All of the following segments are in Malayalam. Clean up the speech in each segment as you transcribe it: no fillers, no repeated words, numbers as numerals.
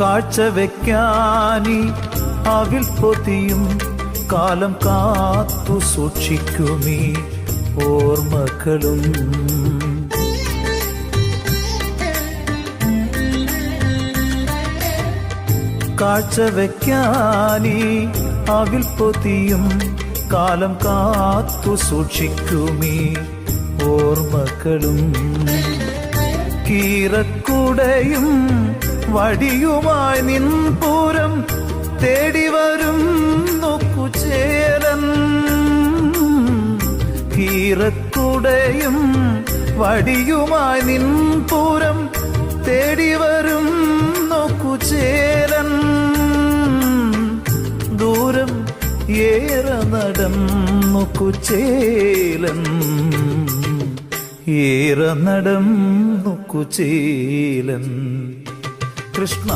കാഴ്ചവെക്കാനി അവിൽ പൊതിയും കാലം കാത്തു സൂക്ഷിക്കുമീ ഓർമ്മകളും. കാഴ്ചവെക്കാനി അവിൽ പൊതിയും കാലം കാത്തു സൂക്ഷിക്കുമീ ഓർമ്മകളും. കീറക്കുടയും വടിയുമായി നിൻപൂരം തേടിവരും നോക്കുചേരൻ. കീറക്കുടയും വടിയുമായി നിൻപൂരം തേടിവരും നോക്കുചേരൻ. ദൂരം ഏറെ നടന്നു കുചേലൻ, ഏറെ നടന്നു കുചേലൻ. കൃഷ്ണ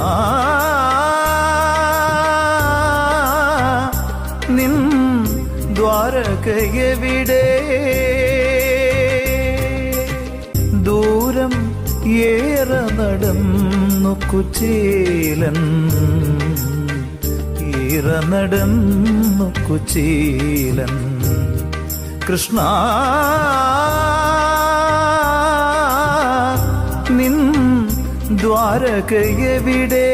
നിൻ ദ്വാരകയെവിടെ? ദൂരം ഏറെ നടന്നു കുചേലൻ, ഏറെ നടന്നു കുചേലൻ. കൃഷ്ണ നിൻ ദ്വാരകയെവിടെ?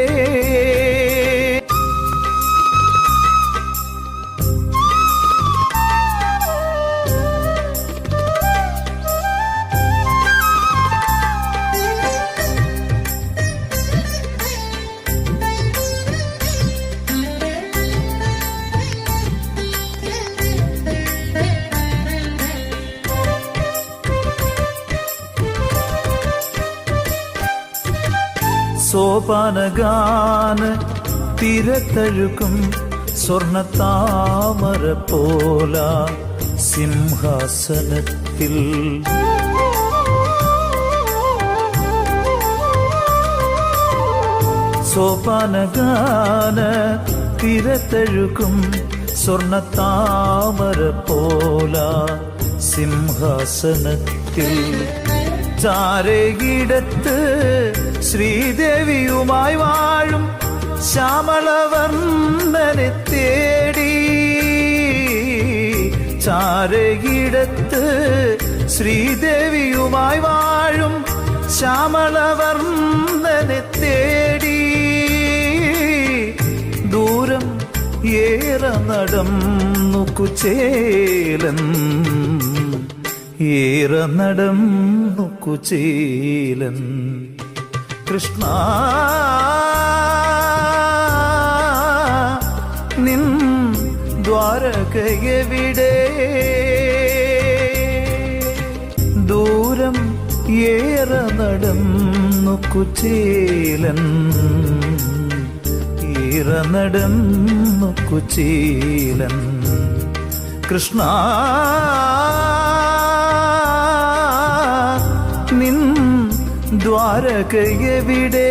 സോപാനഗാന തിരത്തഴുകും സ്വർണത്താമര പോല സിംഹാസനത്തിൽ. സോപാനഗാന തിരത്തഴുകും സ്വർണത്താമര പോല സിംഹാസനത്തിൽ. ചാരയിടത്ത് ശ്രീദേവിയുമായി വാഴും ശ്യാമളവർണ്ണനെ തേടി. ചാരയിടത്ത് ശ്രീദേവിയുമായി വാഴും ശ്യാമളവർണ്ണനെ തേടി. ദൂരം ഏറെ നടന്നു കുചേലൻ, ഏറെ നടന്നു കുചേലൻ. കൃഷ്ണ നിൻ ദ്വാരകയെവിടെ? ദൂരം ഏറെ നടന്നു കുചേലൻ, ഏറെ നടന്നു കുചേലൻ. കൃഷ്ണ നിൻ ദ്വാരകയെവിടെ?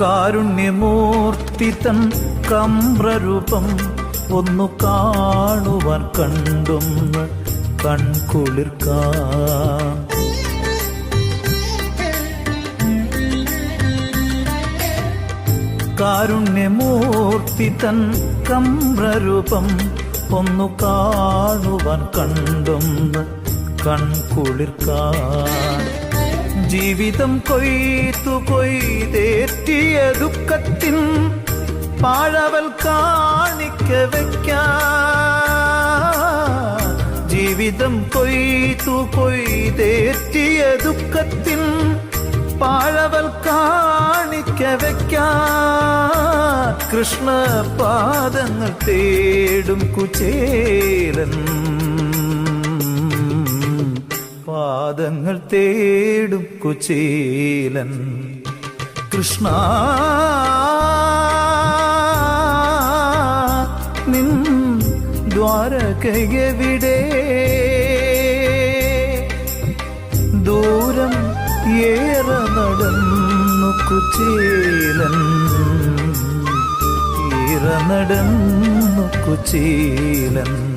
കാരുണ്യമൂർത്തി തൻ കമ്രരൂപം ഒന്നു കാണുവാൻ കണ്ടൊന്ന് കൺകുളിർക്കാൻ. കാരുണ്യമൂർത്തി തൻ കമ്രരൂപം ഒന്നു കാണുവാൻ കണ്ടൊന്ന് കൺകുളിർക്കാൻ. ജീവിതം കൊയ്ത്തു കൊയ്തേറ്റിയ ദുഃഖത്തിൻ പാഴവൽ കാണിക്ക വയ്ക്കാൻ. ജീവിതം കൊയ്ത്തു കൊയ്തേറ്റിയ ദുഃഖത്തിൻ പാഴവൽ കാണിക്ക വയ്ക്കാൻ. കൃഷ്ണ പാദങ്ങൾ തേടും കുചേലൻ, പാദങ്ങൾ തേടും കുചേലൻ. കൃഷ്ണ നിൻ ദ്വാരകയെവിടെ? ദൂരം ഏറെ നടന്നു കുചേലൻ, ഏറെ നടന്നു കുചേലൻ.